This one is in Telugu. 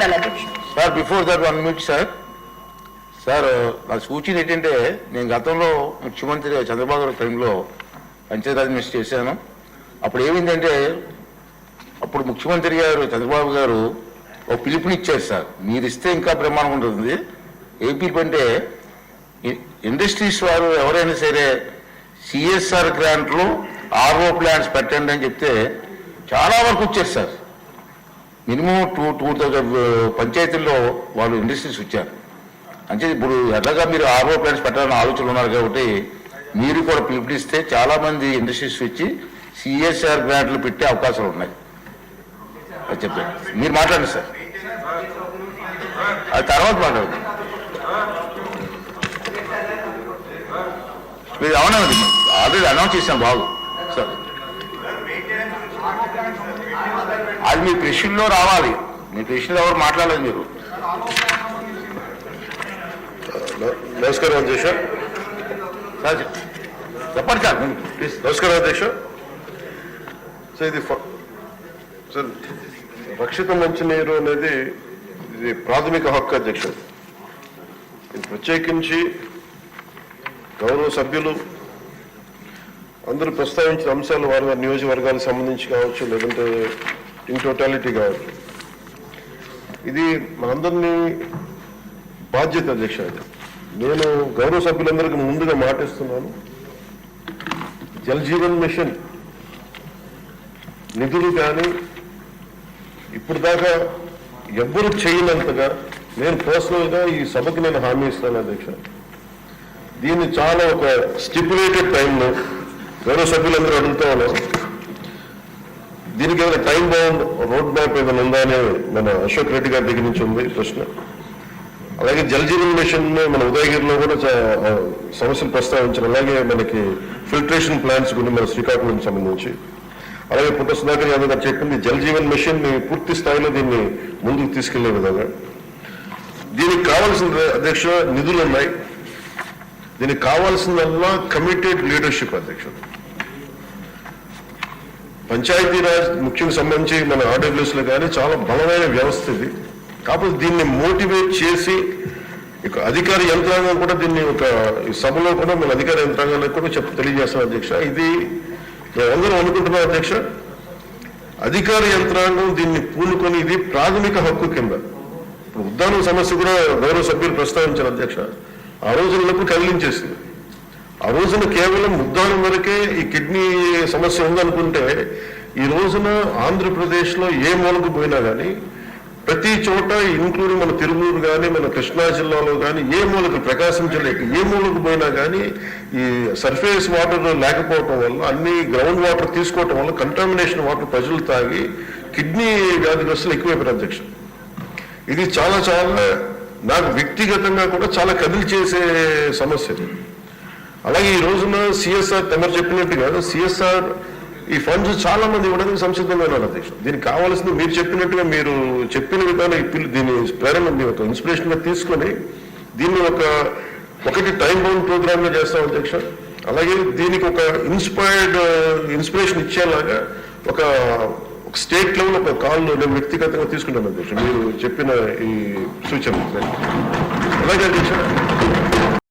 మాట్లాడాలి అధ్యక్ష. Sir before that 1 minute sir. Sir నా సూచన ఏంటంటే నేను గతంలో ముఖ్యమంత్రి చంద్రబాబు గారి టైంలో పంచాయతీరాజ్ మినిస్టర్ చేశాను. అప్పుడు ఏమైందంటే అప్పుడు ముఖ్యమంత్రి గారు చంద్రబాబు గారు ఒక పిలుపునిచ్చారు సార్, మీరు ఇస్తే ఇంకా బ్రహ్మాండం ఉంటుంది. ఏ పిలుపు అంటే ఇండస్ట్రీస్ వారు ఎవరైనా సరే సిఎస్ఆర్ గ్రాంట్లు ఆర్ఓ ప్లాంట్స్ పెట్టండి అని చెప్తే చాలా వరకు వచ్చారు సార్. మినిమం 2,000 పంచాయతీల్లో వాళ్ళు ఇండస్ట్రీస్ వచ్చారు. అంటే ఇప్పుడు ఎలాగా మీరు ఆర్ఓ ప్లాంట్స్ పెట్టాలని ఆలోచనలు ఉన్నారు కాబట్టి మీరు కూడా పిలుపునిస్తే చాలామంది ఇండస్ట్రీస్ వచ్చి సిఎస్ఆర్ గ్రాంట్లు పెట్టే అవకాశాలు ఉన్నాయి అది చెప్పారు. మీరు మాట్లాడండి సార్, అది తర్వాత మాట్లాడండి. మీరు అవునండి, ఆల్రెడీ అనౌన్స్ చేశాం బాబు సార్. అది మీ ప్రశ్నలో రావాలి, మీ ప్రశ్నలో ఎవరు మాట్లాడలేదు మీరు. నమస్కారం అధ్యక్ష. సార్ చెప్పండి సార్ ప్లీజ్. నమస్కారం అధ్యక్ష. సో ఇది సార్ రక్షిత మంచినీరు అనేది ఇది ప్రాథమిక హక్కు అధ్యక్ష. ఇది ప్రత్యేకించి గౌరవ సభ్యులు అందరూ ప్రస్తావించిన అంశాలు వారి వారి నియోజకవర్గాలకు సంబంధించి కావచ్చు, లేదంటే ఇన్ టోటాలిటీ కావచ్చు, ఇది మనందరినీ బాధ్యత అధ్యక్ష. నేను గౌరవ సభ్యులందరికీ ముందుగా మాటిస్తున్నాను, జల్ జీవన్ మిషన్ నిధులు కానీ ఇప్పుడు దాకా ఎవ్వరు చేయనంతగా నేను పర్సనల్గా ఈ సభకి నేను హామీ ఇస్తాను అధ్యక్ష. దీన్ని చాలా ఒక స్టిపులేటెడ్ టైంలో గౌరవ సభ్యులందరూ అడుగుతా ఉన్నారు, దీనికి ఏమైనా టైం బౌండ్ రోడ్ మ్యాప్ ఏదైనా ఉందా అని మన అశోక్ రెడ్డి గారి దగ్గర నుంచి ఉంది ప్రశ్న. అలాగే జల్ జీవన్ మిషన్ మన ఉదయగిరిలో కూడా సమస్యలు ప్రస్తావించారు. అలాగే మనకి ఫిల్టరేషన్ ప్లాంట్స్ గురించి మన శ్రీకాకుళంకి సంబంధించి, అలాగే పుట్ట సుధాకర్ యాదవ్ గారు చెప్పింది జల్ జీవన్ మిషన్ ని పూర్తి స్థాయిలో దీన్ని ముందుకు తీసుకెళ్లే విధంగా దీనికి కావాల్సిన అధ్యక్ష నిధులు ఉన్నాయి. దీనికి కావాల్సిందల్లా కమిటెడ్ లీడర్షిప్ అధ్యక్ష. పంచాయతీరాజ్ ముఖ్యంగా సంబంధించి మన ఆర్డబ్ల్యూఎస్ లో కానీ చాలా బలమైన వ్యవస్థ ఇది. కాకపోతే దీన్ని మోటివేట్ చేసి ఇక అధికార యంత్రాంగం కూడా దీన్ని ఒక ఈ సభలో కూడా మన అధికార యంత్రాంగానికి కూడా తెలియజేస్తాం అధ్యక్ష. ఇది మేమందరం అనుకుంటున్నాం అధ్యక్ష, అధికార యంత్రాంగం దీన్ని పూనుకొని ఇది ప్రాథమిక హక్కు కింద. ఇప్పుడు ఉద్దానం సమస్య కూడా గౌరవ సభ్యులు ప్రస్తావించారు అధ్యక్ష. ఆ రోజులకు కదిలించేసింది. ఆ రోజున కేవలం ఉద్దానం వరకే ఈ కిడ్నీ సమస్య ఉందనుకుంటే ఈ రోజున ఆంధ్రప్రదేశ్లో ఏ మూలకు పోయినా కానీ ప్రతి చోట ఇంక్లూడింగ్ మన తిరుమూరు కానీ మన కృష్ణా జిల్లాలో కానీ ఏ మూలకు, ప్రకాశం జిల్లాకి ఏ మూలకు పోయినా కానీ ఈ సర్ఫేస్ వాటర్ లేకపోవటం వల్ల, అన్ని గ్రౌండ్ వాటర్ తీసుకోవటం వల్ల కంటామినేషన్ వాటర్ ప్రజలు తాగి కిడ్నీ వ్యాధిగ్రస్తులు ఎక్కువైపోయారు అధ్యక్ష. ఇది చాలా చాలా నాకు వ్యక్తిగతంగా కూడా చాలా కదిలి చేసే సమస్య. అలాగే ఈ రోజున సిఎస్ఆర్ తమరు చెప్పినట్టుగా సిఎస్ఆర్ ఈ ఫండ్స్ చాలా మంది ఇవ్వడానికి సంసిద్ధంగా ఉన్నారు అధ్యక్ష. దీనికి కావాల్సింది మీరు చెప్పినట్టుగా మీరు చెప్పిన విధానం దీన్ని ప్రేరణ ఒక ఇన్స్పిరేషన్ గా తీసుకొని దీన్ని ఒకటి టైం బౌండ్ ప్రోగ్రామ్ గా చేస్తాం అధ్యక్ష. అలాగే దీనికి ఒక ఇన్స్పిరేషన్ ఇచ్చేలాగా ఒక స్టేట్ లెవెల్ ఒక కాల్ నేను వ్యక్తిగతంగా తీసుకుంటాను అధ్యక్ష మీరు చెప్పిన ఈ సూచన. అలాగే అధ్యక్ష